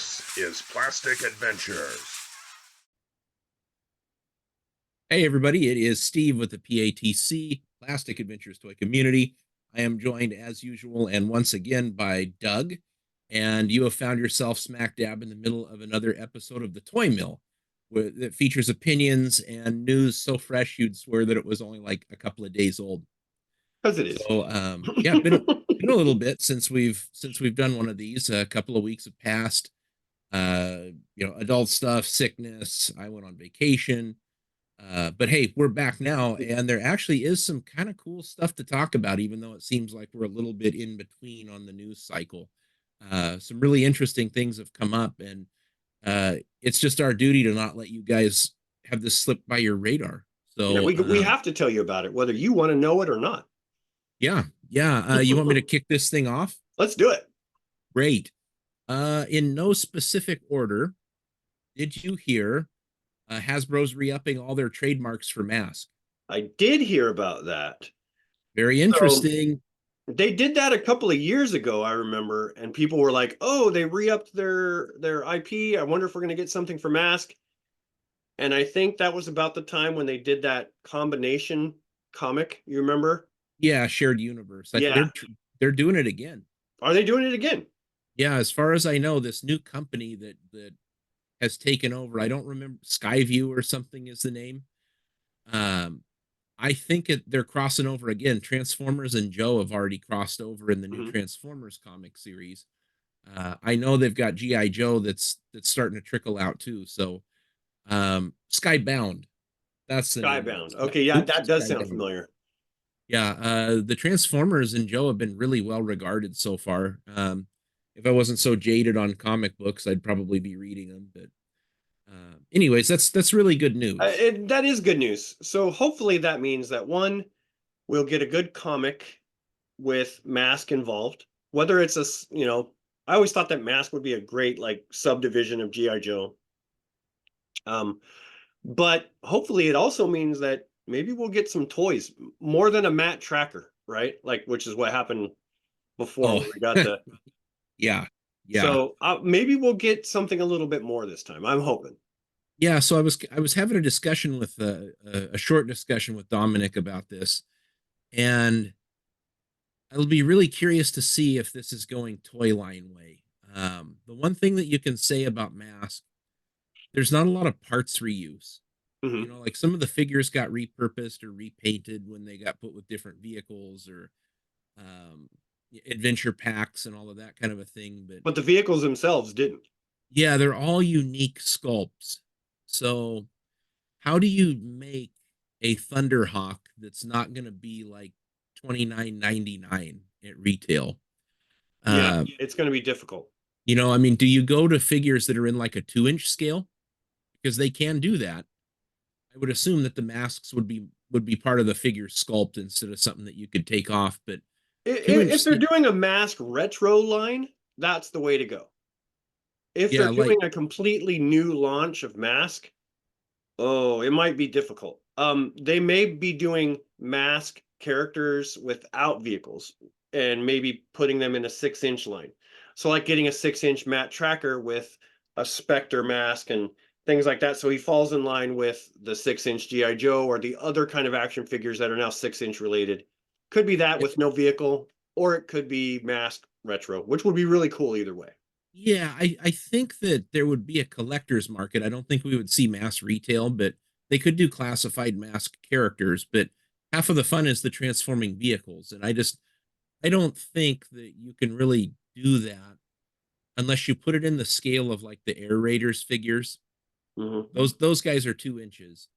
This is Plastic Adventures. Hey, everybody, it is Steve with the PATC, Plastic Adventures Toy Community. I am joined, as usual, and once again by Doug. And you have found yourself smack dab in the middle of another episode of The Toy Mill that features opinions and news so fresh you'd swear that it was only like a couple of days old. Because it is. So, yeah, been a little bit since we've done one of these. A couple of weeks have passed. Adult stuff, sickness. I went on vacation. But hey, we're back now, and there actually is some kind of cool stuff to talk about, even though it seems like we're a little bit in between on the news cycle. Some really interesting things have come up, and it's just our duty to not let you guys have this slip by your radar. Yeah, So, we have to tell you about it, whether you want to know it or not. yeah. You want me to kick this thing off? Let's do it. Great. In no specific order, did you hear Hasbro's re-upping all their trademarks for masks? I did hear about that. Very interesting. So they did that a couple of years ago, I remember, and people were like, "Oh, they re-upped their IP. I wonder if we're going to get something for mask." And I think that was about the time when they did that combination comic. You remember? Yeah, shared universe. Yeah. They're doing it again. Are they doing it again? Yeah, as far as I know, this new company that has taken over. I don't remember, Skyview or something is the name. I think they're crossing over again. Transformers and Joe have already crossed over in the new Transformers comic series. I know they've got GI Joe that's starting to trickle out too. So, Skybound. That's the name. Skybound. Okay, yeah, that does sound Skybound. familiar. Yeah, the Transformers and Joe have been really well regarded so far. If I wasn't so jaded on comic books, I'd probably be reading them. But anyways, that's really good news. That is good news. So hopefully that means that one, we'll get a good comic with Mask involved. Whether it's I always thought that Mask would be a great like subdivision of GI Joe. But hopefully it also means that maybe we'll get some toys more than a Matt Tracker, right? Like, which is what happened before when we got the yeah. So maybe we'll get something a little bit more this time. I'm hoping. Yeah, so I was having a discussion with a short discussion with Dominic about this, and I'll be really curious to see if this is going toy line way. The one thing that you can say about Mask, there's not a lot of parts reuse. You know, like some of the figures got repurposed or repainted when they got put with different vehicles or adventure packs and all of that kind of a thing. But the vehicles themselves didn't. Yeah, they're all unique sculpts. So how do you make a Thunderhawk that's not going to be like $29.99 at retail? Yeah, it's going to be difficult. You know, I mean, do you go to figures that are in like a 2-inch scale? Because they can do that. I would assume that the masks would be part of the figure sculpt instead of something that you could take off. But if they're doing a Mask retro line, that's the way to go. If they're doing a completely new launch of Mask, oh, it might be difficult. They may be doing Mask characters without vehicles and maybe putting them in a 6-inch line. So like getting a 6-inch Matt Tracker with a Spectre mask and things like that. So he falls in line with the 6-inch GI Joe or the other kind of action figures that are now 6-inch related. Could be that with no vehicle, or it could be Mask retro, which would be really cool either way. Yeah, I think that there would be a collector's market. I don't think we would see mass retail, but they could do classified mask characters. But half of the fun is the transforming vehicles. And I don't think that you can really do that unless you put it in the scale of like the Air Raiders figures. Those guys are 2 inches.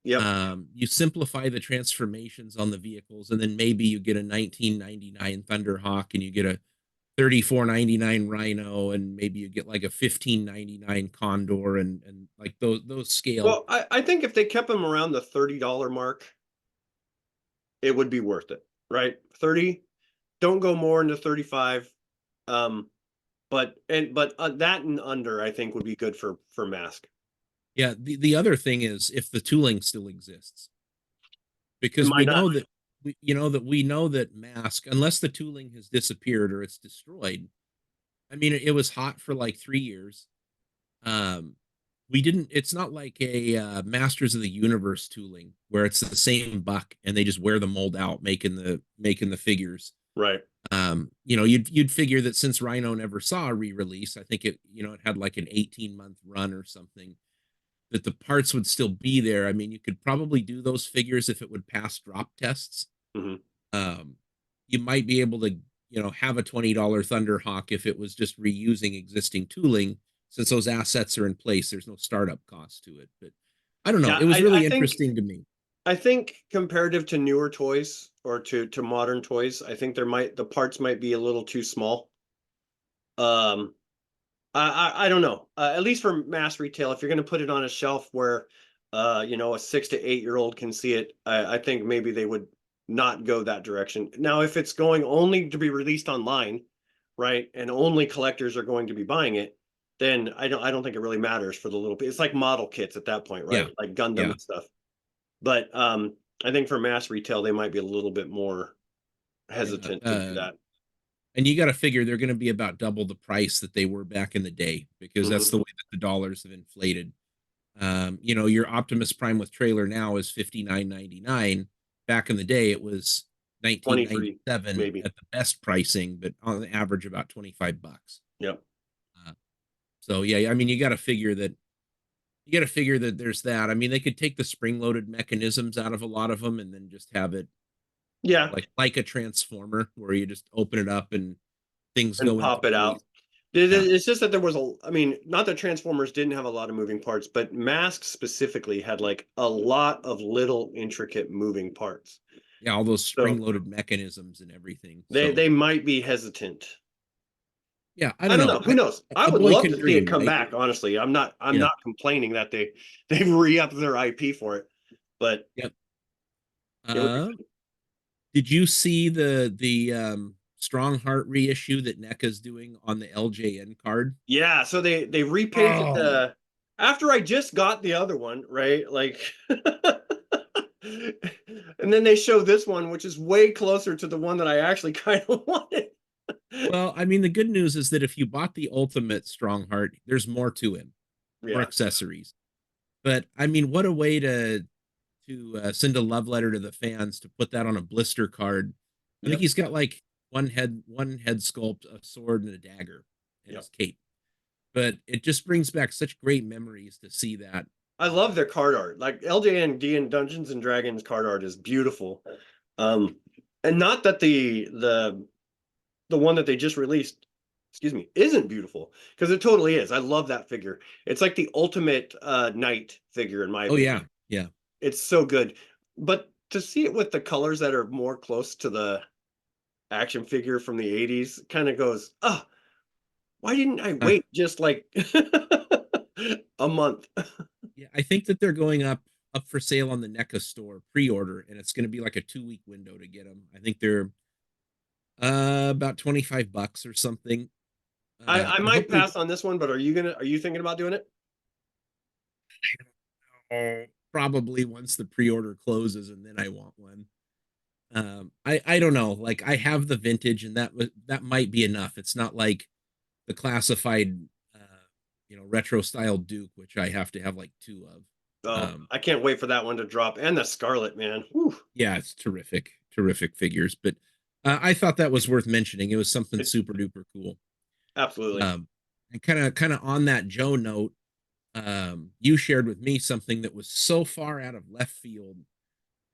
Yeah. You simplify the transformations on the vehicles, and then maybe you get a 1999 Thunderhawk and you get a 34.99 Rhino, and maybe you get like a 15.99 Condor, and like those scale. Well, I think if they kept them around the $30 mark, it would be worth it, right? 30, don't go more into 35. But that and under, I think, would be good for Mask. Yeah, the other thing is if the tooling still exists, because we know that Mask, unless the tooling has disappeared or it's destroyed. I mean, it was hot for like 3 years. Um, we didn't. It's not like a Masters of the Universe tooling where it's the same buck and they just wear the mold out, making the figures. Right. You know, you'd figure that since Rhino never saw a re-release, I think it, you know, it had like an 18-month run or something, that the parts would still be there. I mean, you could probably do those figures if it would pass drop tests. Hmm. Um, you might be able to, you know, have a $20 Thunderhawk if it was just reusing existing tooling, since those assets are in place. There's no startup cost to it. But I don't know. Yeah, It was I really think interesting to me. I think comparative to newer toys or to modern toys, I think the parts might be a little too small. Um, I don't know. At least for mass retail, if you're going to put it on a shelf where, you know, a 6 to 8 year old can see it, I think maybe they would not go that direction. Now, if it's going only to be released online, right, and only collectors are going to be buying it, then I don't think it really matters for the little. It's like model kits at that point, Yeah. right? Like Gundam Yeah. and stuff. But I think for mass retail, they might be a little bit more Yeah. hesitant to do that. And you got to figure they're going to be about double the price that they were back in the day, because that's Hmm. the way that the dollars have inflated. You know, your Optimus Prime with trailer now is $59.99. Back in the day, it was 23, 1997 maybe. at the best pricing, but on average about $25. Yep. Uh, so yeah, I mean, you got to figure that there's that. I mean, they could take the spring-loaded mechanisms out of a lot of them and then just have it, you know, Yeah, like a transformer where you just open it up and things and go into pop it place. out. Yeah. It's just that there was I mean, not that Transformers didn't have a lot of moving parts, but Mask specifically had like a lot of little intricate moving parts. Yeah, all those So spring-loaded mechanisms and everything. they So they might be hesitant. yeah, I I don't don't know. know. Who knows? I A would boy love can to see it dream, come right? back, honestly. I'm Yeah. not complaining that they've re-upped their IP for it, but Yep. it would be Uh, did you see the Strong Heart reissue that NECA's doing on the LJN card? yeah, so they repainted Oh, the after I just got the other one, right? Like and then they show this one, which is way closer to the one that I actually kind of wanted. well, I mean, the good news is that if you bought the Ultimate Strong Heart, there's more to him, more Yeah. accessories. But I mean, what a way to send a love letter to the fans to put that on a blister card. I think Yep. he's got like one head sculpt, a sword, and a dagger, and Yep. his cape. But it just brings back such great memories to see that. I love their card art. Like LJND and Dungeons and Dragons card art is beautiful. Um, and not that the one that they just released, excuse me, isn't beautiful because it totally is. I love that figure. It's like the ultimate knight figure in my Oh opinion. yeah, yeah, It's so good. But to see it with the colors that are more close to the action figure from the 80s kind of goes, oh, why didn't I uh, wait just like a month? yeah. I think that they're going up for sale on the NECA store pre-order, and it's going to be like a 2 week window to get them. I think they're about $25 or something. I I might hope they pass on this one, but are you thinking about doing it? probably once the pre-order closes, and then I want one. I don't know. Like I have the vintage, and that might be enough. It's not like the classified, uh, you know, retro style Duke, which I have to have like two of. Oh, Um, I can't wait for that one to drop. And the Scarlet, man. Whew. yeah, it's terrific, terrific figures. But I thought that was worth mentioning. It was something It, super duper cool. absolutely. Um, and kind of on that Joe note, you shared with me something that was so far out of left field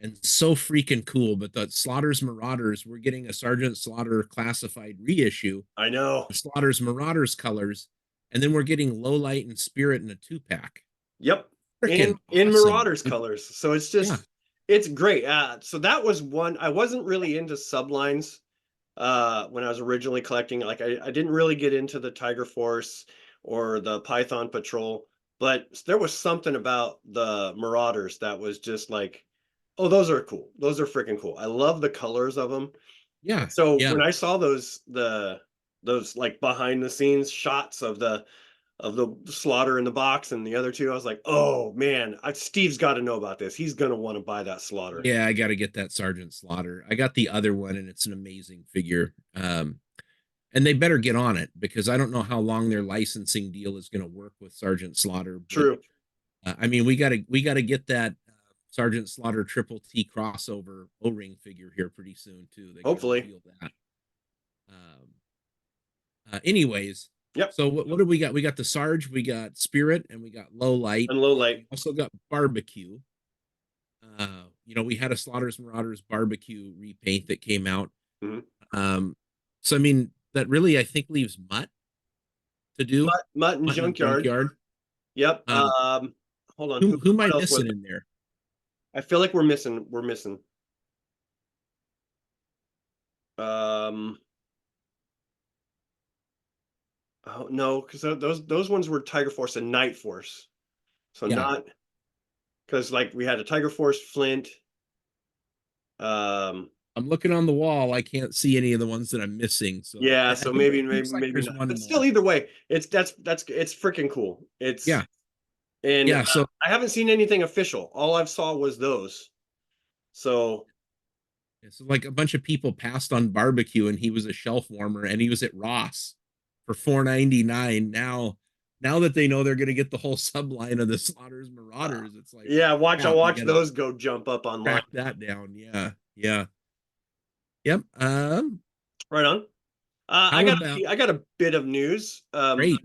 and so freaking cool. But the Slaughter's Marauders, we're getting a Sergeant Slaughter classified reissue, I know. the Slaughter's Marauders colors, and then we're getting Low Light and Spirit in a 2 pack. Yep. Freaking In awesome. Marauders colors. So it's Yeah. just it's great. So that was one I wasn't really into sublines when I was originally collecting. Like I didn't really get into the Tiger Force or the Python Patrol, but there was something about the Marauders that was just like, oh, those are cool. Those are freaking cool. I love the colors of them. Yeah. So Yeah. when I saw those like behind the scenes shots of the slaughter in the box and the other two, I was like, oh man, Steve's got to know about this. He's gonna want to buy that slaughter. Yeah, I got to get that Sergeant Slaughter. I got the other one, and it's an amazing figure. and they better get on it because I don't know how long their licensing deal is going to work with Sergeant Slaughter. But True. I mean, we gotta get that Sergeant Slaughter Triple T crossover O-ring figure here pretty soon too. They got to Hopefully. reveal that. Anyways, Yep. so what do we got? We got the Sarge, we got Spirit, and we got Low Light. And Low And Light. we also got Barbecue. We had a Slaughter's Marauders Barbecue repaint that came out. So I mean, that really I think leaves Mutt to do. Mutt and Junkyard. Yep. Hold on. Who am I what else missing in there? I feel like we're missing. Oh no, because those ones were Tiger Force and Night Force. So Yeah. not because like we had a Tiger Force, Flint. I'm looking on the wall. I can't see any of the ones that I'm missing. So yeah, so maybe like maybe not. one But more. still, either way, it's freaking cool. It's yeah. And yeah, so I haven't seen anything official. All I've saw was those. So it's like a bunch of people passed on Barbecue and he was a shelf warmer and he was at Ross for $4.99. Now that they know they're going to get the whole subline of the Slaughter's Marauders, it's like, yeah, I'll watch those go jump up online. Track that down. Yeah. Yep. Right on. I got a bit of news. Great.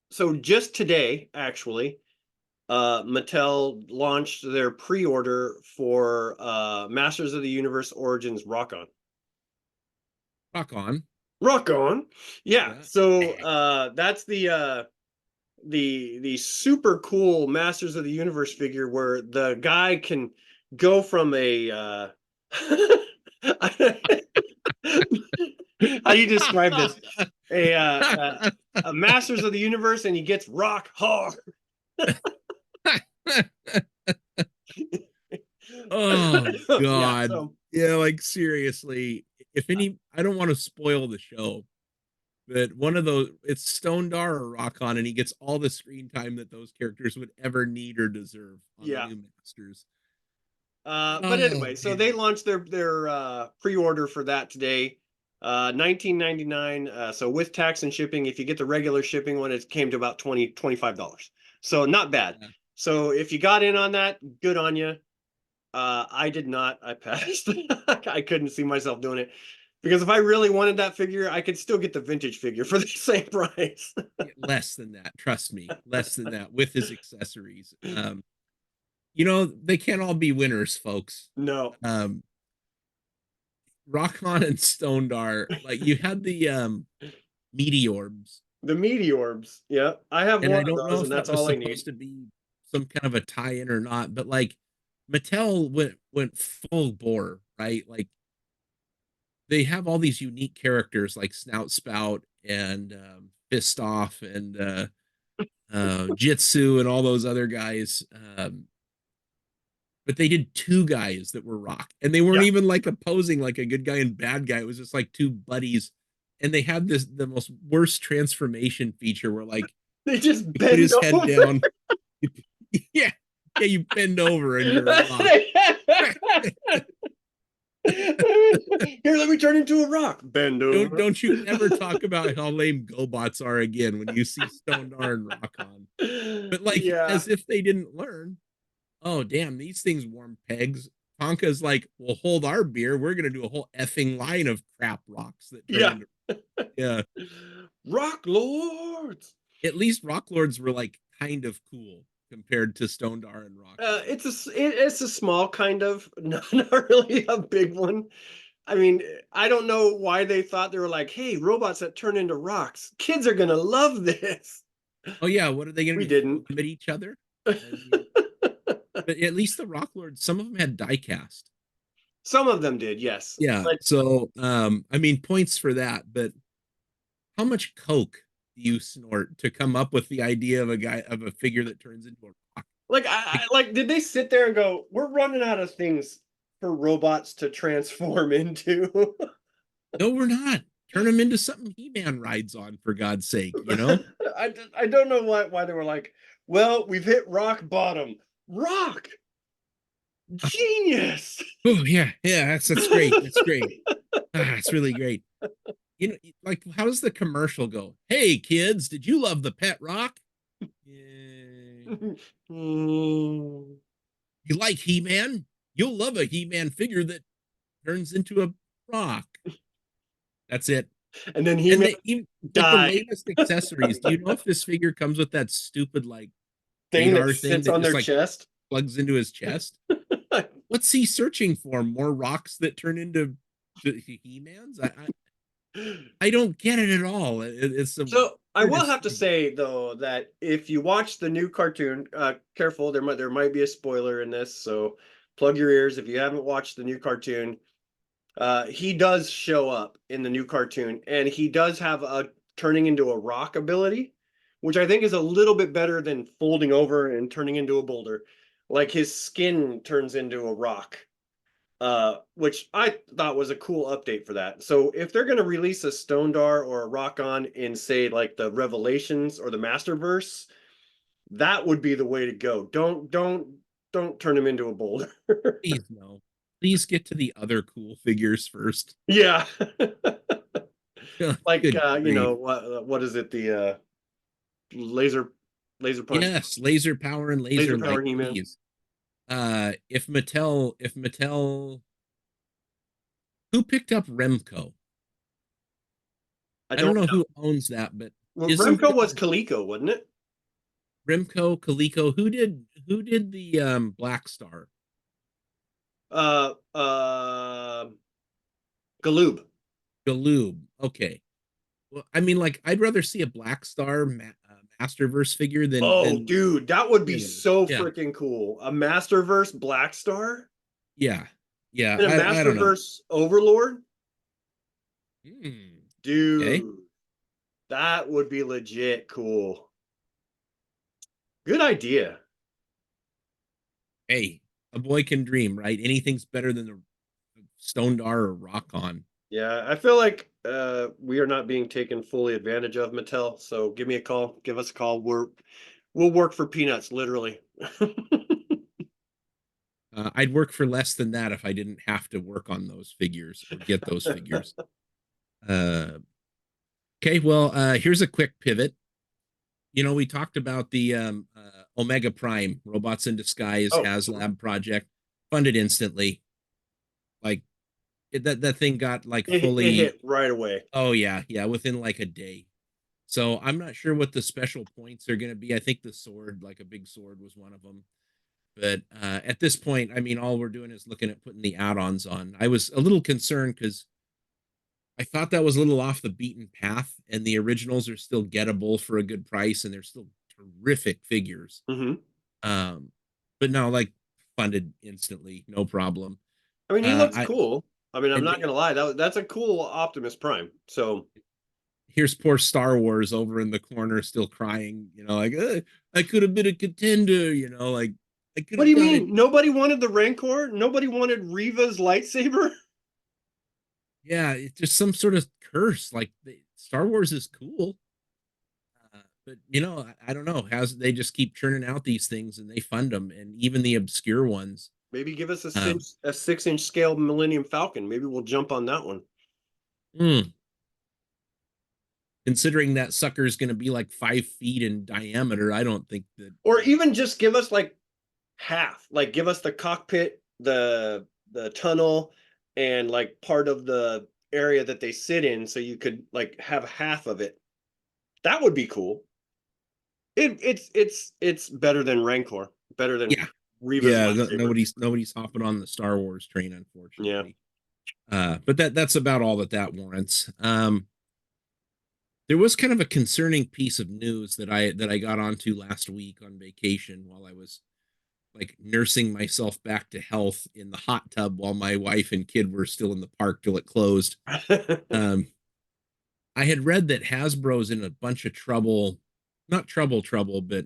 So just today, actually, Mattel launched their pre-order for Masters of the Universe Origins Rock On. Rock On. Yeah. So that's the super cool Masters of the Universe figure where the guy can go from a how do you describe this? A Masters of the Universe and he gets rock hard. Oh God. Yeah, like seriously. I don't want to spoil the show, but one of those, it's Stone Dar or Rock On, and he gets all the screen time that those characters would ever need or deserve on the new Masters. But anyway, so they launched their pre-order for that today. $19.99. So with tax and shipping, if you get the regular shipping one, it came to about $25. So not bad. Yeah. So if you got in on that, good on you. I did not. I passed. I couldn't see myself doing it because if I really wanted that figure, I could still get the vintage figure for the same price. Less than that, trust me. Less than that with his accessories. They can't all be winners, folks. No. Rock On and Stone Dar, like you had the Meteorbs. The Meteorbs, yeah. I have one of those, and that's all I need. Supposed to be some kind of a tie-in or not, but like Mattel went full bore, right? Like they have all these unique characters like Snout Spout and Fist Off and Jitsu and all those other guys. But they did two guys that were rock, and they weren't even like opposing like a good guy and bad guy. It was just like two buddies, and they had the most worst transformation feature where like they just put his head down. yeah, you bend over and you're a rock. Here, let me turn into a rock. Bend over. Don't you ever talk about how lame GoBots are again when you see Stone Dar and Rock On. But like as if they didn't learn. Oh, damn, these things warm pegs. Tonka's like, well, hold our beer. We're going to do a whole effing line of crap rocks that turn into Rock Lords. At least Rock Lords were like kind of cool compared to Stone Dar and Rock. It's a small kind of, not really a big one. I mean, I don't know why they thought they were like, hey, robots that turn into rocks. Kids are going to love this. Oh, yeah. What are they going to do? We didn't. At each other? But at least the Rock Lords, some of them had die cast. Some of them did, yes. Yeah. So, I mean, points for that. But how much coke do you snort to come up with the idea of a figure that turns into a rock? Like, did they sit there and go, we're running out of things for robots to transform into? No, we're not. Turn them into something He-Man rides on, for God's sake, you know? I don't know why they were like, well, we've hit rock bottom. Rock, genius. Oh yeah, that's great. That's great. It's really great. You know, like how does the commercial go? Hey kids, did you love the pet rock? Yeah. Mm. You like He-Man? You'll love a He-Man figure that turns into a rock. That's it. And then And He-Man they even like the died. latest accessories. Do you know if this figure comes with that stupid like Thing that radar thing sits that on just their like chest. plugs into his chest? What's he searching for? More rocks that turn into He-Mans? I don't get it at all. It's the So I will weirdest have to thing. say though that if you watch the new cartoon, careful, there might be a spoiler in this, so plug your ears if you haven't watched the new cartoon. He does show up in the new cartoon, and he does have a turning into a rock ability, which I think is a little bit better than folding over and turning into a boulder. Like his skin turns into a rock, which I thought was a cool update for that. So if they're going to release a Stone Dar or a Rock On in, say, like the Revelations or the Masterverse, that would be the way to go. Don't turn him into a boulder. Please no. Please get to the other cool figures first. Yeah. Like Good grief. what is it, the laser laser punch, Yes, laser power and laser laser power light, He-Man. please. If Mattel, who picked up Remco? I I don't don't know know. who owns that, but Well, isn't Remco was there Coleco, wasn't it? Remco, Coleco? Who did the Black Star? uh uh Galoob. Galoob. Okay. Well, I mean, like, I'd rather see a Black Star Masterverse figure than Oh, dude, that would be really. so Yeah, freaking cool. A Masterverse Black Star yeah, yeah. and a I don't know. Masterverse Overlord? Okay. Dude, that would be legit cool. Good idea. Hey, a boy can dream, right? Anything's better than the Stone Dar or Rock On. Yeah, I feel like we are not being taken fully advantage of, Mattel. So give me a call. Give us a call. We'll work for peanuts, literally. I'd work for less than that if I didn't have to work on those figures or get those figures. Uh, okay, well, here's a quick pivot. You know, we talked about the Omega Prime Robots in Disguise Oh, HasLab project, funded instantly. Like that thing got like it fully. hit right away. Oh yeah, yeah, within like a day. So I'm not sure what the special points are going to be. I think the sword, like a big sword, was one of them. But at this point, I mean, all we're doing is looking at putting the add-ons on. I was a little concerned because I thought that was a little off the beaten path, and the originals are still gettable for a good price, and they're still terrific figures. Hmm. Um, but no, like funded instantly, no problem. I mean, he looks I cool. I mean, I'm and not gonna lie. That's a cool Optimus Prime. So here's poor Star Wars over in the corner, still crying. You know, like I could have been a contender. You know, like I could what do have you done it. mean? Nobody wanted the Rancor? Nobody wanted Reva's lightsaber? Yeah, it's just some sort of curse. Like Star Wars is cool, but you know, I don't know. How's they just keep churning out these things and they fund them, and even the obscure ones. Maybe give us Um, a 6-inch scale Millennium Falcon. Maybe we'll jump on that one. hmm, considering that sucker is going to be like 5 feet in diameter, I don't think that. Or even just give us like half. Like give us the cockpit, the tunnel, and like part of the area that they sit in, so you could like have half of it. That would be cool. It's better than Rancor. Better than Yeah, Reva's yeah. lightsaber. Nobody's hopping on the Star Wars train, Yeah. unfortunately. But that's about all that warrants. There was kind of a concerning piece of news that I got onto last week on vacation while I was like nursing myself back to health in the hot tub while my wife and kid were still in the park till it closed. Um, I had read that Hasbro's in a bunch of trouble, not trouble, but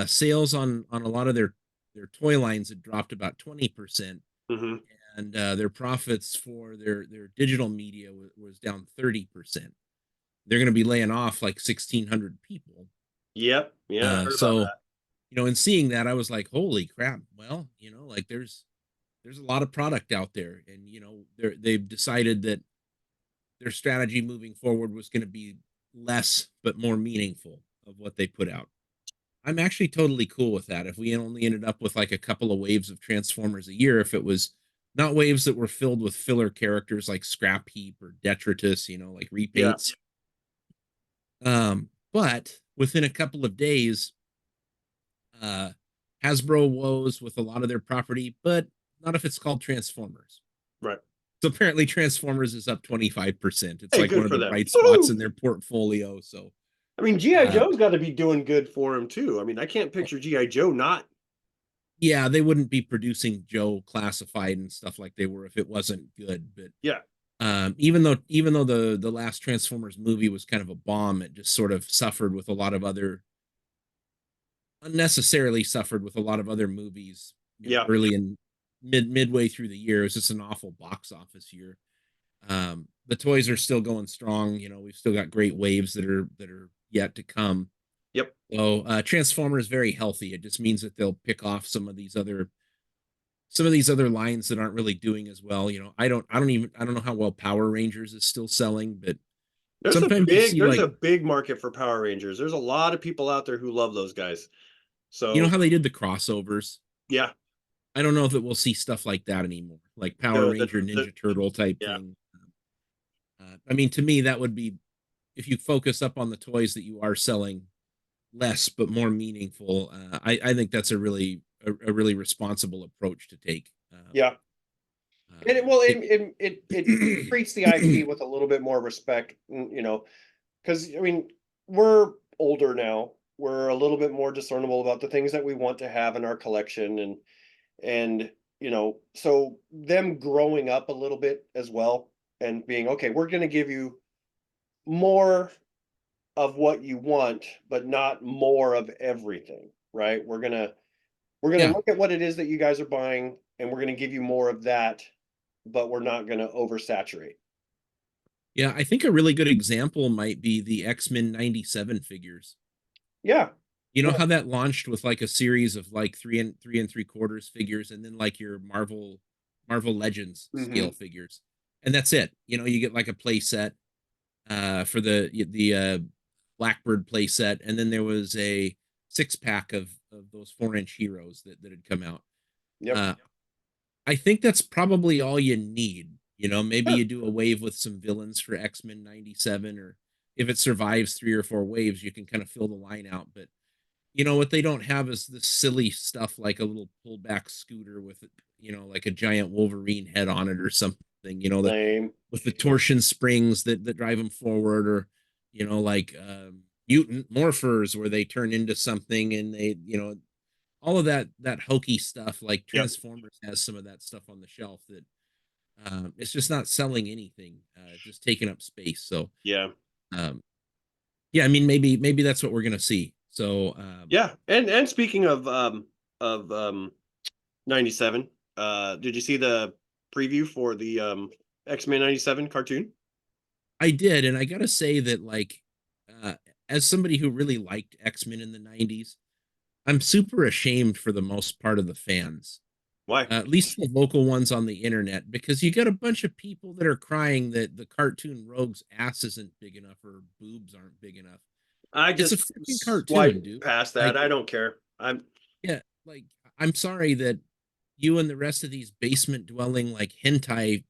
sales on a lot of their toy lines had dropped about 20%, Hmm. and their profits for their digital media was down 30%. They're going to be laying off like 1,600 people. Yep. Yeah, I heard about So that. in seeing that, I was like, holy crap. Well, like there's a lot of product out there, and they've decided that their strategy moving forward was going to be less but more meaningful of what they put out. I'm actually totally cool with that. If we only ended up with like a couple of waves of Transformers a year, if it was not waves that were filled with filler characters like Scrap Heap or Detritus, like Yeah. repaints. But within a couple of days, uh, Hasbro woes with a lot of their property, but not if it's called Transformers. Right. So apparently Transformers is up 25%. It's Hey, like one good of for the them. bright spots in Woo-hoo! their portfolio. So I mean, GI uh, Joe's got to be doing good for him too. I mean, I can't picture GI Joe not. yeah, they wouldn't be producing Joe classified and stuff like they were if it wasn't good. But Yeah. even though the last Transformers movie was kind of a bomb, it just sort of suffered with a lot of other unnecessarily suffered with a lot of other movies. Yeah. Early and midway through the year, it was just an awful box office year. The toys are still going strong. We've still got great waves that are yet to come. Yep. So Transformer is very healthy. It just means that they'll pick off some of these other lines that aren't really doing as well. I don't know how well Power Rangers is still selling, but sometimes you see There's a like big market for Power Rangers. There's a lot of people out there who love those guys. how So they did the crossovers. yeah, I don't know if we'll see stuff like that anymore, like Power Ranger, Ninja Turtle type yeah. thing. I mean, to me, that would be if you focus up on the toys that you are selling less but more meaningful. I think that's a really responsible approach to take. Yeah. And Um, it, it treats the IP with a little bit more respect, because I mean, we're older now. We're a little bit more discernible about the things that we want to have in our collection, and so them growing up a little bit as well and being okay, we're going to give you more of what you want, but not more of everything, right? We're gonna yeah, look at what it is that you guys are buying, and we're gonna give you more of that, but we're not gonna oversaturate. yeah. I think a really good example might be the X-Men '97 figures. Yeah. You know Yeah. how that launched with like a series of like three and three quarters figures, and then like your Marvel Legends scale Hmm. figures, and that's it. You get like a play set for the Blackbird play set, and then there was a 6-pack of those 4-inch heroes that had come out. Yep. Uh, I think that's probably all you need. Maybe Yeah. you do a wave with some villains for X-Men '97, or if it survives 3 or 4 waves, you can kind of fill the line out. But what they don't have is this silly stuff like a little pullback scooter with like a giant Wolverine head on it or something. That Lame. with the torsion springs that drive them forward, or like mutant morphers where they turn into something and they all of that hokey stuff. Like Yep. Transformers has some of that stuff on the shelf that it's just not selling anything, just taking up space. So Yeah. um, yeah, I mean maybe that's what we're gonna see. So Yeah. And speaking of 97, did you see the preview for the X-Men 97 cartoon? I did, and I gotta say that like uh, as somebody who really liked X-Men in the '90s, I'm super ashamed for the most part of the fans, Why? at least the local ones on the internet, because you got a bunch of people that are crying that the cartoon Rogue's ass isn't big enough or boobs aren't big enough. I It's a just freaking cartoon, swipe dude. past that. Like, I don't care. I'm yeah, like I'm sorry that you and the rest of these basement dwelling like hentai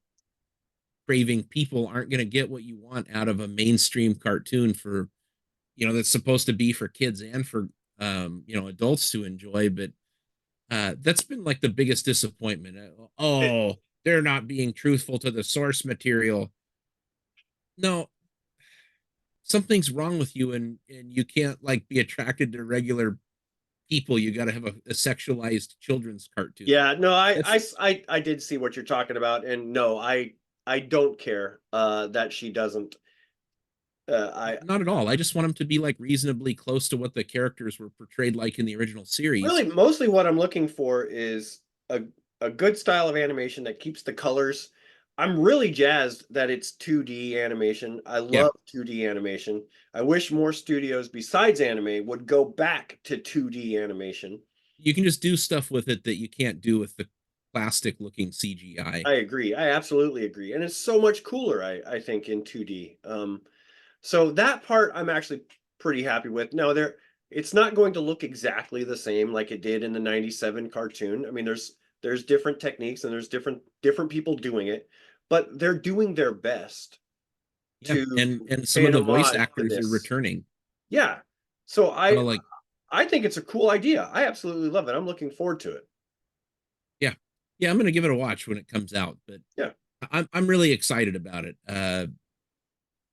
craving people aren't going to get what you want out of a mainstream cartoon for that's supposed to be for kids and for adults to enjoy. But that's been like the biggest disappointment. it, Oh, they're not being truthful to the source material. No, something's wrong with you, and you can't like be attracted to regular people. You got to have a sexualized children's cartoon. yeah, no, That's I did see what you're talking about, and no, I don't care that she doesn't. I not at all. I just want them to be like reasonably close to what the characters were portrayed like in the original series. really mostly what I'm looking for is a a good style of animation that keeps the colors. I'm really jazzed that it's 2D animation. I Yeah, love 2D animation. I wish more studios besides anime would go back to 2D animation. you can just do stuff with it that you can't do with the plastic looking CGI. I agree. I absolutely agree. And it's so much cooler, I think, in 2D. So that part I'm actually pretty happy with. Now it's not going to look exactly the same like it did in the 97 cartoon. I mean, there's different techniques and there's different people doing it, but they're doing their best Yeah, to and some pay of an the voice homage to actors are this. returning. Yeah. So So like, I think it's a cool idea. I absolutely love it. I'm looking forward to it. yeah, yeah, I'm gonna give it a watch when it comes out. But Yeah. I'm really excited about it.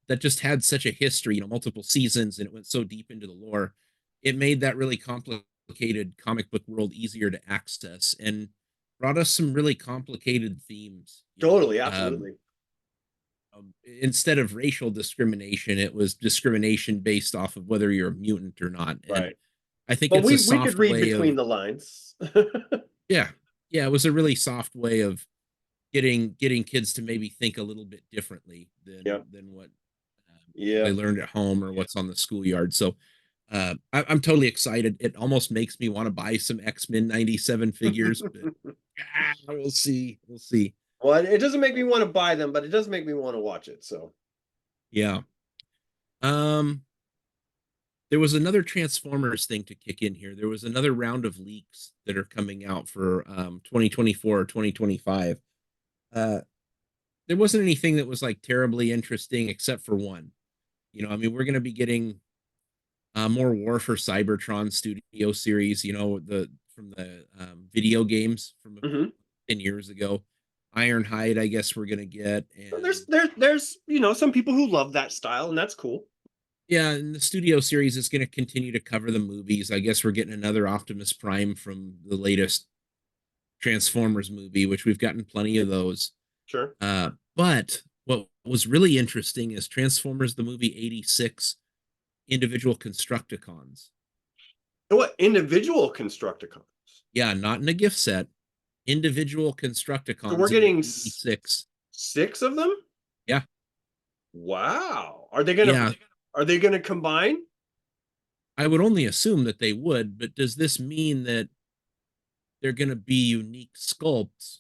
That just had such a history, multiple seasons, and it went so deep into the lore. It made that really complicated comic book world easier to access and brought us some really complicated themes. Totally, absolutely. Instead of racial discrimination, it was discrimination based off of whether you're a mutant or not. And Right. I think But it's a we could soft read way of, between the lines. yeah, yeah, it was a really soft way of getting kids to maybe think a little bit differently Yeah. than what Yeah. they learned at home or what's on the schoolyard. So I'm totally excited. It almost makes me want to buy some X-Men 97 figures, but we'll see. We'll see. Well, it doesn't make me want to buy them, but it does make me want to watch it. So, Yeah. Um, there was another Transformers thing to kick in here. There was another round of leaks that are coming out for 2024 or 2025. Uh, there wasn't anything that was like terribly interesting except for one. I mean, we're going to be getting more War for Cybertron studio series, the from the video games from mhm. 10 years ago. Ironhide, I guess we're going to get. Well, And there's some people who love that style, and that's cool. yeah, and the studio series is going to continue to cover the movies. I guess we're getting another Optimus Prime from the latest Transformers movie, which we've gotten plenty of those. Sure. But what was really interesting is Transformers the movie 86 individual Constructicons. And what individual Constructicons? Yeah, not in a gift set. Individual So we're Constructicons in the getting 86. six of them. Yeah. Wow. Yeah. Are they gonna combine? I would only assume that they would, but does this mean that they're going to be unique sculpts?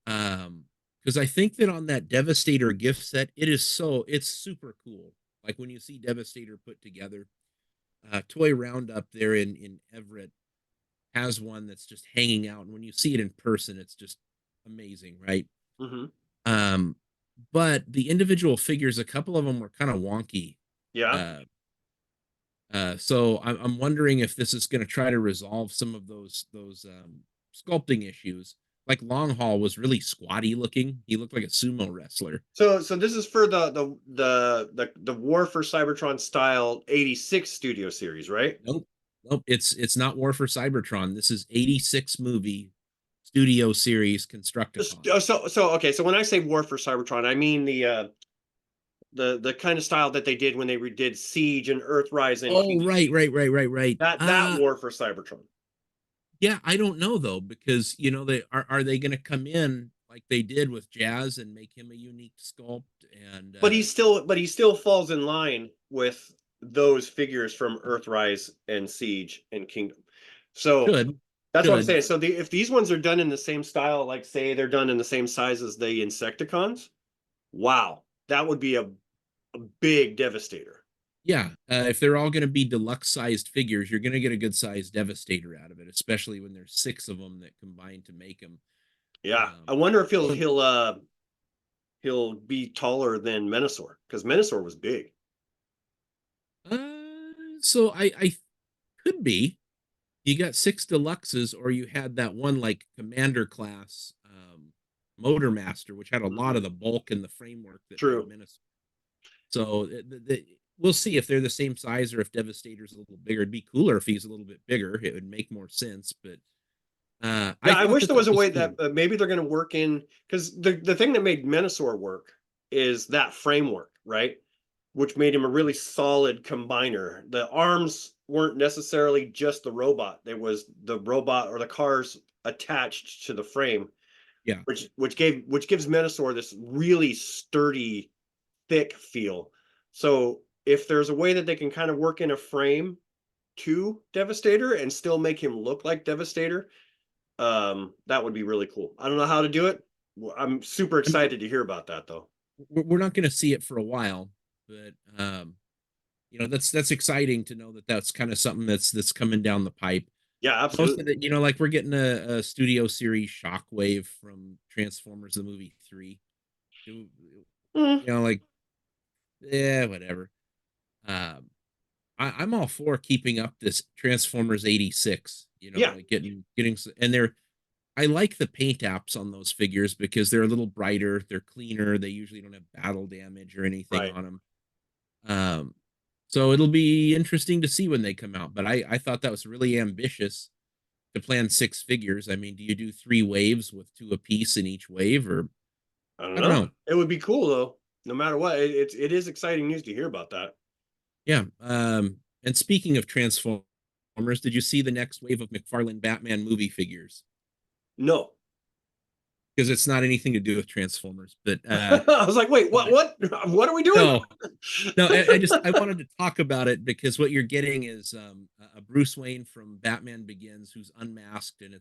Because I think that on that Devastator gift set, it's super cool. Like when you see Devastator put together, Toy Roundup there in Everett has one that's just hanging out, and when you see it in person, it's just amazing, right? Mm-hmm. But the individual figures, a couple of them were kind of wonky. Yeah. Uh, so I'm wondering if this is going to try to resolve some of those sculpting issues. Like Long Haul was really squatty looking. He looked like a sumo wrestler. So this is for the War for Cybertron style 86 studio series, right? Nope, nope. It's not War for Cybertron. This is 86 movie studio series Constructicon. So okay. So when I say War for Cybertron, I mean the kind of style that they did when they redid Siege and Earthrise and Oh, Kingdom. right. That War for Cybertron. Yeah, I don't know though, because are they going to come in like they did with Jazz and make him a unique sculpt? And But he still falls in line with those figures from Earthrise and Siege and Kingdom. So should that's what I'm should saying. So if these ones are done in the same style, like say they're done in the same size as the Insecticons, wow, that would be a big Devastator. yeah, if they're all going to be deluxe sized figures, you're going to get a good sized Devastator out of it, especially when there's six of them that combine to make them. Yeah, I wonder if So, he'll be taller than Menasor because Menasor was big. so I could be. You got six deluxes, or you had that one like commander class motor master, which had a lot of the bulk and the framework that made True. Minnesota. So we'll see if they're the same size or if Devastator's a little bigger. It'd be cooler if he's a little bit bigger. It would make more sense. But I Yeah, I thought wish that there was a was way cool. that maybe they're going to work in because the thing that made Menasor work is that framework, right? Which made him a really solid combiner. The arms weren't necessarily just the robot; there was the robot or the cars attached to the frame, Yeah, which gives Menasor this really sturdy, thick feel. So if there's a way that they can kind of work in a frame to Devastator and still make him look like Devastator, That would be really cool. I don't know how to do it. I'm super I mean, excited to hear about that though. we're not going to see it for a while, but that's exciting to know that that's kind of something that's coming down the pipe. Yeah, Most of absolutely. it, like we're getting a studio series Shockwave from Transformers the movie 3. Do Mm, like, yeah, whatever. Um, I'm all for keeping up this Transformers 86. yeah, Like getting, and I like the paint apps on those figures because they're a little brighter, they're cleaner, they usually don't have battle damage or anything right. on them. So it'll be interesting to see when they come out. But I thought that was really ambitious to plan 6 figures. I mean, do you do 3 waves with 2 apiece in each wave, or I don't I don't know. know? It would be cool though. No matter what, it is exciting news to hear about that. Yeah. And speaking of Transformers, did you see the next wave of McFarlane Batman movie figures? No. Because it's not anything to do with Transformers, but I was like, wait, what? uh What are we doing? no, no, I wanted to talk about it because what you're getting is a Bruce Wayne from Batman Begins who's unmasked, and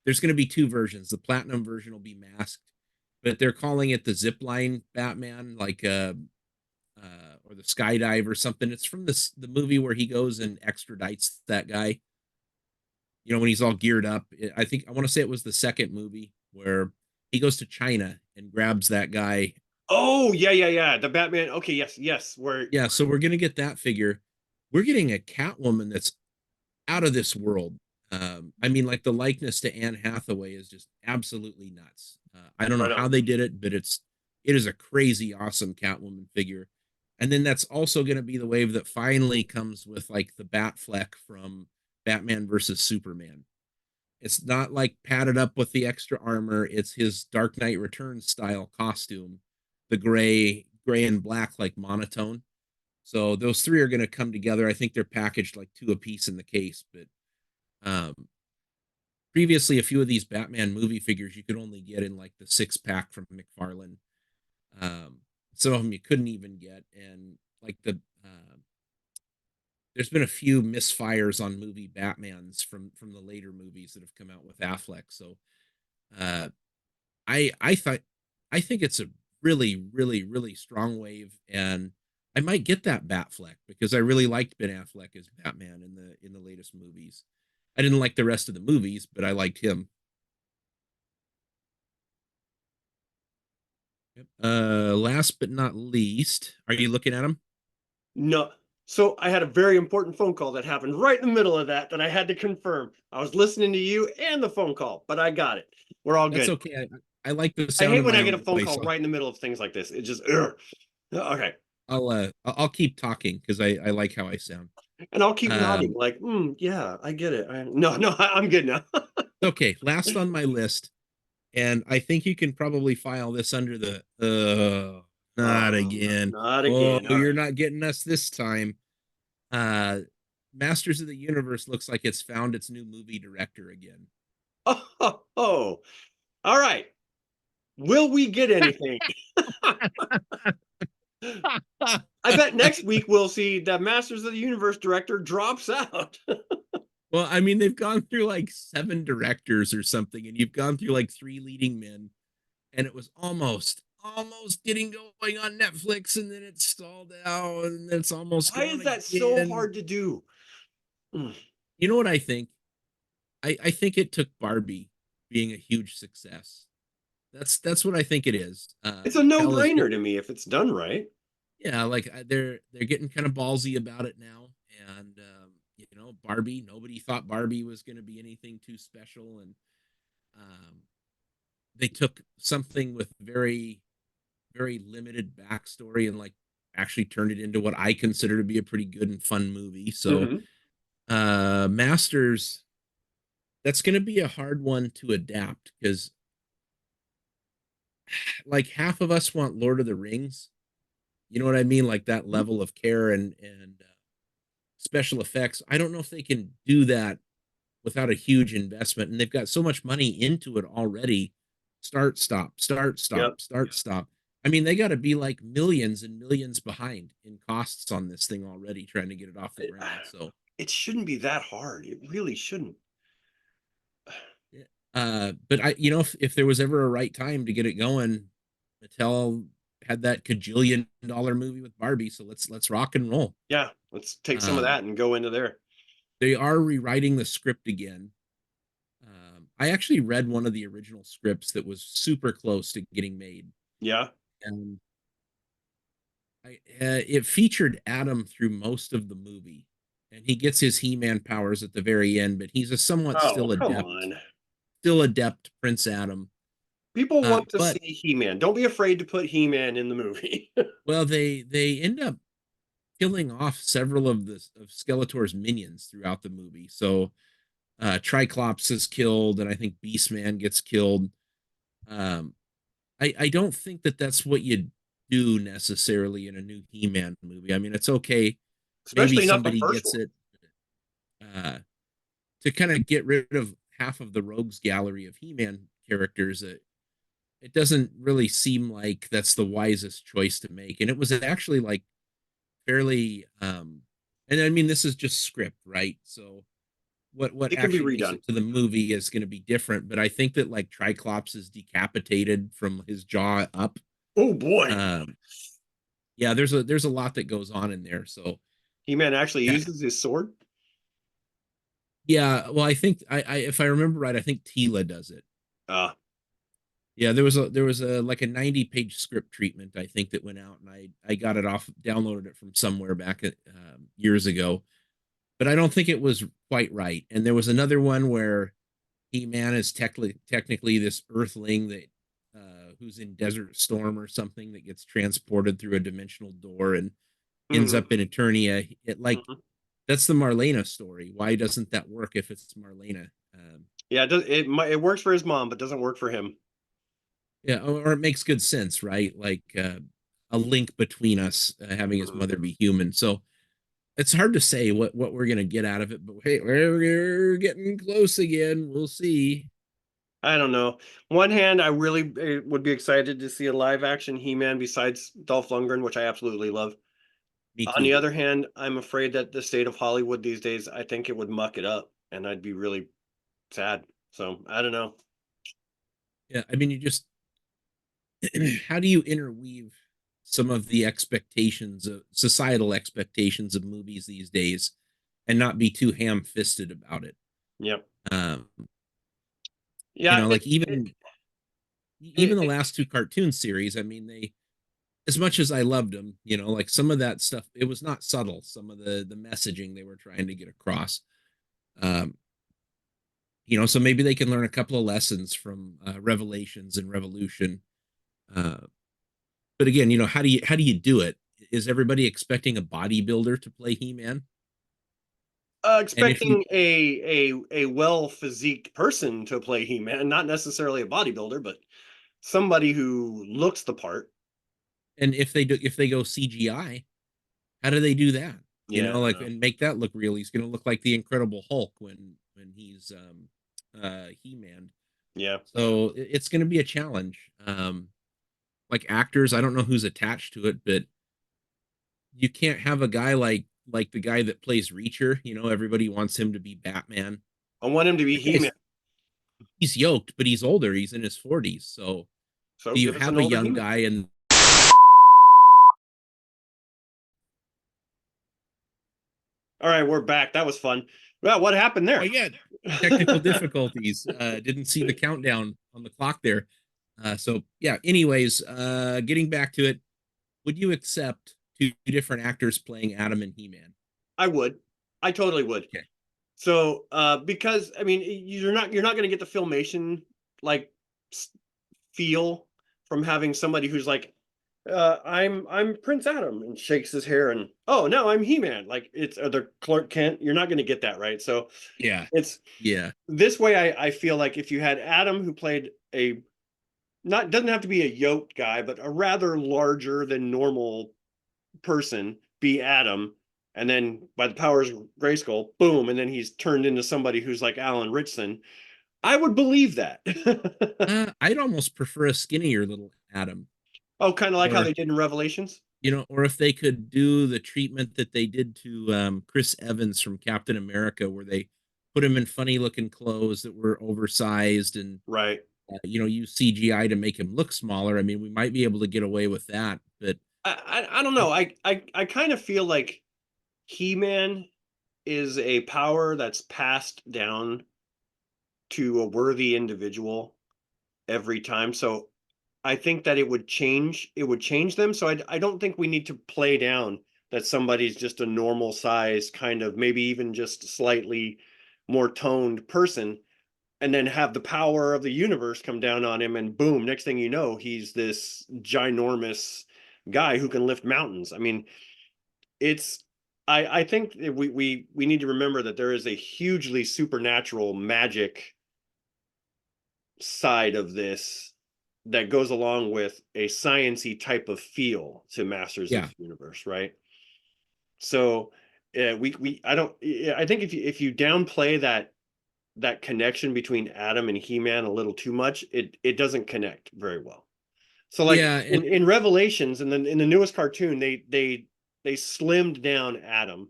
there's going to be 2 versions. The platinum version will be masked, but they're calling it the zipline Batman, like or the skydive or something. It's from the movie where he goes and extradites that guy. When he's all geared up. I think I want to say it was the second movie where he goes to China and grabs that guy. Oh, yeah, yeah, yeah. The Batman. Okay, yes, yes. Where Yeah, so we're gonna get that figure. We're getting a Catwoman that's out of this world. I mean, like the likeness to Anne Hathaway is just absolutely nuts. I don't know right how on. they did it, but it is a crazy awesome Catwoman figure. And then that's also going to be the wave that finally comes with like the Batfleck from Batman versus Superman. It's not like padded up with the extra armor. It's his Dark Knight Returns style costume, the gray and black like monotone. So those 3 are going to come together. I think they're packaged like 2 apiece in the case, but um, previously a few of these Batman movie figures you could only get in like the 6 pack from McFarlane. Um, some of them you couldn't even get, and like there's been a few misfires on movie Batmans from the later movies that have come out with Affleck. So uh, I thought I think it's a really really really strong wave, and I might get that Batfleck because I really liked Ben Affleck as Batman in the latest movies. I didn't like the rest of the movies, but I liked him. Yep. Last but not least, are you looking at him? No. So I had a very important phone call that happened right in the middle of that I had to confirm. I was listening to you and the phone call, but I got it. We're all That's good. okay. I like the I sound hate of when my I get a own phone voice. call right in the middle of things like this. It just ugh. Okay. I'll keep talking because I like how I sound. And I'll keep nodding Um, like, yeah, I get it. No, I'm good now. okay, last on my list, and I think you can probably file this under the not again. Not Oh, again. All you're right. not getting us this time. Uh, Masters of the Universe looks like it's found its new movie director again. Oh. All right. Will we get anything? I bet next week we'll see that Masters of the Universe director drops out. Well, I mean, they've gone through like 7 directors or something, and you've gone through like 3 leading men, and it was almost getting going on Netflix, and then it stalled out, and it's almost Why gone is that so again. hard to do? Mm. You know what I think? I think it took Barbie being a huge success. That's what I think it is. It's a Mattel is no-brainer to me if it's done right. yeah, like they're getting kind of ballsy about it now, and Barbie. Nobody thought Barbie was going to be anything too special, and um, they took something with very limited backstory and like actually turned it into what I consider to be a pretty good and fun movie. So Mhm. Masters, that's going to be a hard one to adapt because like half of us want Lord of the Rings. You know what I mean? Like that level of care and special effects. I don't know if they can do that without a huge investment, and they've got so much money into it already. Start, stop, start, stop, Yep. start, stop. I mean, they got to be like millions and millions behind in costs on this thing already, trying to get it off the It, ground. So it shouldn't be that hard. It really shouldn't. yeah. But if there was ever a right time to get it going, Mattel had that $1 kajillion movie with Barbie, so let's rock and roll. Yeah, let's take some of Um, that and go into there. they are rewriting the script again. I actually read one of the original scripts that was super close to getting made, Yeah. and it featured Adam through most of the movie, and he gets his He-Man powers at the very end, but he's a somewhat Oh, come on. still adept Prince Adam. People want to But see He-Man. Don't be afraid to put He-Man in the movie. well, they end up killing off several of Skeletor's minions throughout the movie. So Triclops is killed, and I think Beastman gets killed. Um, I don't think that that's what you do necessarily in a new He-Man movie. I mean, it's okay. Maybe Especially not the somebody first gets one. it uh, to kind of get rid of half of the rogues gallery of He-Man characters. It doesn't really seem like that's the wisest choice to make. And it was actually like fairly and I mean this is just script, right? So what It can be actually makes redone. it to the movie is going to be different, but I think that like Triclops is decapitated from his jaw up. Oh boy. um yeah, there's a lot that goes on in there. So He-Man actually yeah, uses his sword. yeah, well I think I if I remember right, I think Tila does it. Uh, Yeah, there was a like a 90-page script treatment I think that went out, and I got it off, downloaded it from somewhere back years ago, but I don't think it was quite right. And there was another one where He-Man is technically this Earthling that who's in Desert Storm or something, that gets transported through a dimensional door and ends mhm, up in Eternia. It like mhm. that's the Marlena story. Why doesn't that work if it's Marlena? Yeah, it works for his mom, but doesn't work for him. Yeah, or it makes good sense, right? Like a link between us, having his Mhm. mother be human. So it's hard to say what we're gonna get out of it, but hey, we're getting close again. We'll see. I don't know. One hand, I really would be excited to see a live action He-Man besides Dolph Lundgren, which I absolutely love. Me On the too. other hand, I'm afraid that the state of Hollywood these days, I think it would muck it up, and I'd be really sad. So I don't know. Yeah, I mean, you just how do you interweave some of the expectations of societal expectations of movies these days and not be too ham-fisted about it? Yep. Um, Yeah. like It, even the it, last two cartoon series, I mean, they, as much as I loved them, like some of that stuff, it was not subtle. Some of the messaging they were trying to get across. Um, so maybe they can learn a couple of lessons from Revelations and Revolution. Uh, but again, how do you do it? Is everybody expecting a bodybuilder to play He-Man? And if you expecting a well physiqued person to play He-Man, not necessarily a bodybuilder, but somebody who looks the part. and if they go CGI, how do they do that? Yeah, I Like, know. and make that look real. He's going to look like the Incredible Hulk when he's He-Man. Yeah. So it's going to be a challenge. Like actors, I don't know who's attached to it, but you can't have a guy like the guy that plays Reacher. Everybody wants him to be Batman. I want him to be The He-Man. guy's he's yoked, but he's older. He's in his 40s. So So do you give us an have a older young He-Man. guy and All right, we're back. That was fun. Well, what happened oh there? yeah, technical difficulties. Didn't see the countdown on the clock there. So yeah, anyways, getting back to it, would you accept two different actors playing Adam and He-Man? I would. I totally would. Okay. So, because I mean, you're not going to get the filmation like feel from having somebody who's like, I'm Prince Adam and shakes his hair and oh no, I'm He-Man. Like it's other Clark Kent. You're not going to get that, right? So Yeah. it's Yeah. this way. I feel like if you had Adam who played a not doesn't have to be a yoked guy, but a rather larger than normal person be Adam, and then by the powers of Grayskull, boom, and then he's turned into somebody who's like Alan Ritchson. I would believe that. I'd almost prefer a skinnier little Adam, Oh, kind of like how or they did in Revelations. or if they could do the treatment that they did to Chris Evans from Captain America, where they put him in funny looking clothes that were oversized and Right. use CGI to make him look smaller. I mean, we might be able to get away with that, but I don't know. I kind of feel like He-Man is a power that's passed down to a worthy individual every time. So I think that it would change them. So I don't think we need to play down that somebody's just a normal size, kind of maybe even just slightly more toned person, and then have the power of the universe come down on him, and boom, next thing you know, he's this ginormous guy who can lift mountains. I mean, it's I think we need to remember that there is a hugely supernatural magic side of this that goes along with a sciency type of feel to Masters of yeah, the Universe, right? So we I don't I think if you downplay that connection between Adam and He-Man a little too much, it doesn't connect very well. So like yeah, and in Revelations and then in the newest cartoon, they slimmed down Adam.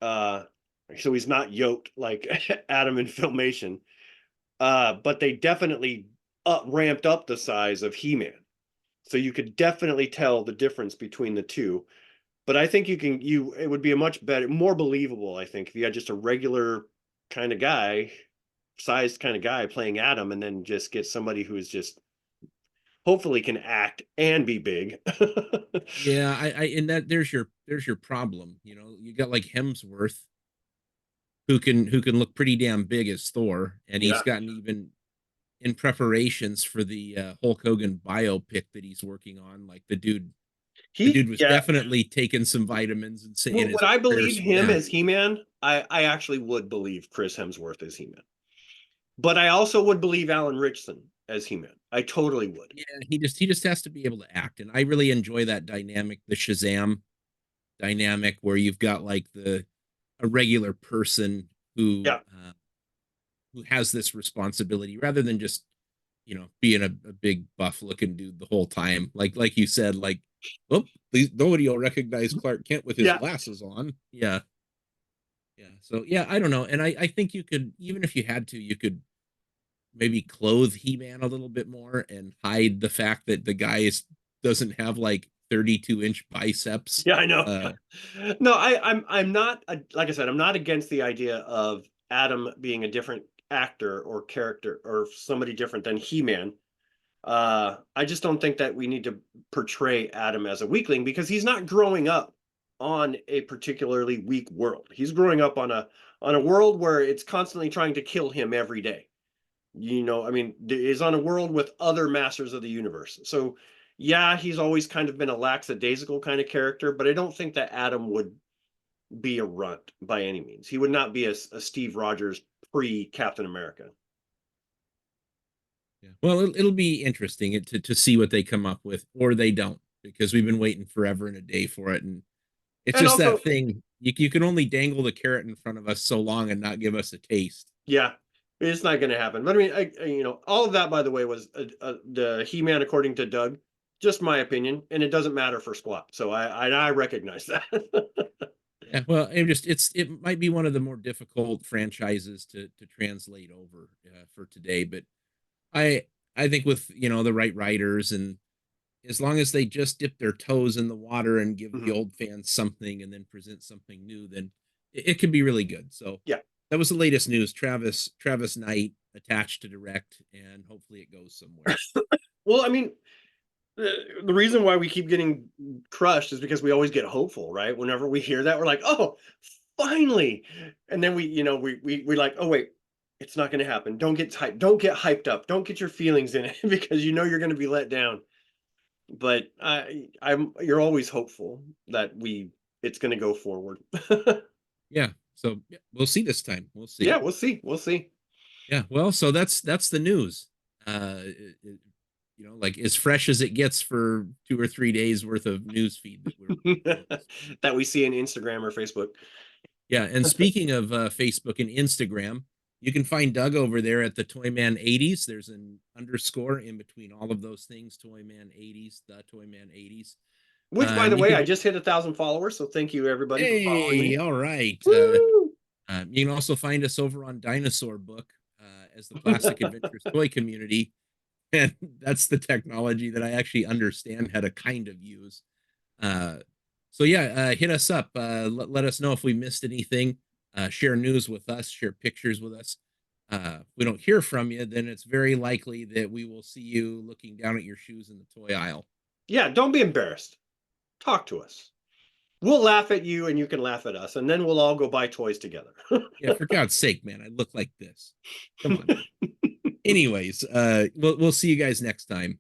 Uh so he's not yoked like Adam in Filmation. But they definitely ramped up the size of He-Man. So you could definitely tell the difference between the two. But I think it would be a much better, more believable, I think, if you had just a regular kind of guy, sized kind of guy playing Adam, and then just get somebody who is just hopefully can act and be big. yeah, I and that there's your problem. You got like Hemsworth who can look pretty damn big as Thor, and he's Yeah. gotten even in preparations for the Hulk Hogan biopic that he's working on. Like the dude was Yeah. definitely taking some vitamins and saying his Would I prayers believe for him that. as He-Man? I actually would believe Chris Hemsworth as He-Man. But I also would believe Alan Ritchson as He-Man. I totally would. Yeah, he just has to be able to act, and I really enjoy that dynamic, the Shazam dynamic, where you've got like the a regular person Yeah. who has this responsibility rather than just being a big buff looking dude the whole time. Like you said, like, oh, please, nobody will recognize Clark Kent with his Yeah. glasses on. Yeah, yeah. So yeah, I don't know, and I think you could, even if you had to, you could maybe clothe He-Man a little bit more and hide the fact that the guy doesn't have like 32-inch biceps. Yeah, I know. Uh, No, I'm not like I said, I'm not against the idea of Adam being a different actor or character or somebody different than He-Man. I just don't think that we need to portray Adam as a weakling because he's not growing up on a particularly weak world. He's growing up on a world where it's constantly trying to kill him every day. I mean, is on a world with other masters of the universe. So yeah, he's always kind of been a lackadaisical kind of character, but I don't think that Adam would be a runt by any means. He would not be a Steve Rogers pre Captain America. yeah. Well, it'll be interesting to see what they come up with, or they don't, because we've been waiting forever and a day for it, and it's And just also, that thing. You can only dangle the carrot in front of us so long and not give us a taste. yeah, it's not going to happen. But I mean, all of that, by the way, was the He-Man according to Doug. Just my opinion, and it doesn't matter for squat. So I recognize that. Yeah, well, it might be one of the more difficult franchises to translate over for today, but I I think with the right writers, and as long as they just dip their toes in the water and give the Mhm. old fans something and then present something new, then it could be really good. So Yeah. that was the latest news. Travis Knight attached to direct, and hopefully it goes somewhere. Well, I mean, the reason why we keep getting crushed is because we always get hopeful, right? Whenever we hear that, we're like, "Oh, finally!" And then we like, "Oh wait, it's not going to happen. Don't get hyped. Don't get hyped up. Don't get your feelings in it because you know you're going to be let down." But you're always hopeful that it's going to go forward. Yeah. So yeah, we'll see this time. We'll Yeah, see. we'll see. We'll see. Yeah. Well, so that's the news. Like as fresh as it gets for 2 or 3 days worth of news feed that we're doing this. That we see in Instagram or Facebook. Yeah, and speaking of Facebook and Instagram, you can find Doug over there at the Toyman 80s. There's an underscore in between all of those things, Toyman 80s, the Toyman 80s. Which, by And the you way, I can, just hit 1,000 followers, so thank you everybody for following me. hey, all right. Woo! You can also find us over on Dinosaur Book as the Plastic Adventures Toy Community. And that's the technology that I actually understand how to kind of use. Uh, so yeah, hit us up. Let us know if we missed anything. Share news with us. Share pictures with us. If we don't hear from you, then it's very likely that we will see you looking down at your shoes in the toy aisle. Yeah, don't be embarrassed. Talk to us. We'll laugh at you and you can laugh at us, and then we'll all go buy toys together. Yeah, for God's sake, man, I look like this. Come on. Anyways, we'll see you guys next time.